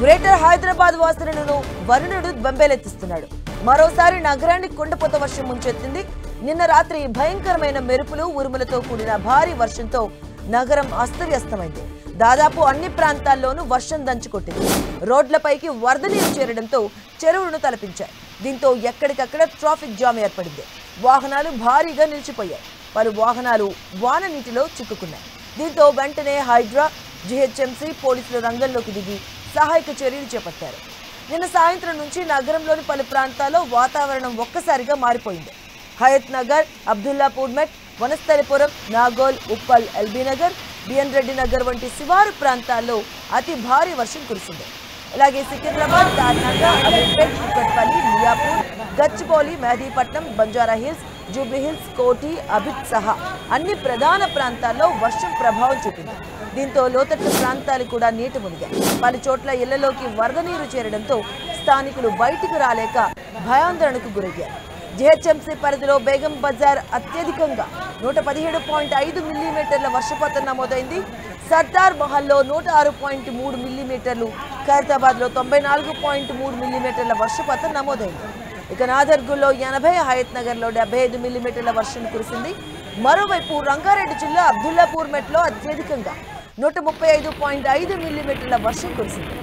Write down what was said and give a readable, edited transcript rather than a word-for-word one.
Greater Hyderabad వాసులను వరుణుడు బెంబేలెత్తిస్తున్నాడు. మరోసారి నగరాన్ని కుండపోత వర్షం ముంచెత్తింది. నిన్న రాత్రి భయంకరమైన మెరుపులు ఉరుములతో కూడిన భారీ వర్షంతో నగరం అస్తవ్యస్తమైంది. దాదాపు అన్ని ప్రాంతాల్లోనూ వర్షం దంచుకొట్టింది. రోడ్లపైకి వరద నీరు చేరడంతో చెరువులను తలపించాయి. దీంతో ఎక్కడికక్కడ ట్రాఫిక్ జామ్ ఏర్పడింది. వాహనాలు భారీగా నిలిచిపోయాయి. పలు వాహనాలు వాన నీటిలో చిక్కుకున్నాయి. దీంతో వెంటనే హైడ్రా, జీహెచ్ఎంసీ పోలీసులు రంగంలోకి దిగి సహాయక చర్యలు చేపట్టారు. నిన్న సాయంత్రం నుంచి నగరంలోని పలు ప్రాంతాల్లో వాతావరణం ఒక్కసారిగా మారిపోయింది. హయత్ నగర్, అబ్దుల్లాపూర్ మెట్, వనస్థలిపురం, నాగోల్, ఉప్పల్, ఎల్బీ నగర్, బిఎన్ రెడ్డి నగర్ వంటి శివారు ప్రాంతాల్లో అతి భారీ వర్షం కురిసింది. అలాగే Secunderabad, Tarnaka, Ameerpet, Kukatpally, Miyapur, Gachibowli, Mehdipatnam, Banjara hills, Jubilee hills, కోటి, అబిద్ సహా అన్ని ప్రధాన ప్రాంతాల్లో వర్షం ప్రభావం చూపింది. దీంతో లోతట్టు ప్రాంతాలు కూడా నీట మునిగాయి. పలు చోట్ల ఇళ్లలోకి వరద నీరు చేరడంతో స్థానికులు బయటికి రాలేక భయాందోళనకు గురయ్యారు. జీహెచ్ఎంసీ పరిధిలో బేగం బజార్ అత్యధికంగా 117.5 మిల్లీమీటర్ల వర్షపాతం నమోదైంది. సర్దార్ మహల్లో 106.3 మిల్లీమీటర్లు, ఖైరతాబాద్లో 94.3 మిల్లీమీటర్ల వర్షపాతం నమోదైంది. ఇక నాదర్గుల్లో 80, హయత్ నగర్లో 75 మిల్లీమీటర్ల వర్షం కురిసింది. మరోవైపు రంగారెడ్డి జిల్లా అబ్దుల్లాపూర్ మెట్లో అత్యధికంగా 135.5 మిల్లీమీటర్ల వర్షం కురిసింది.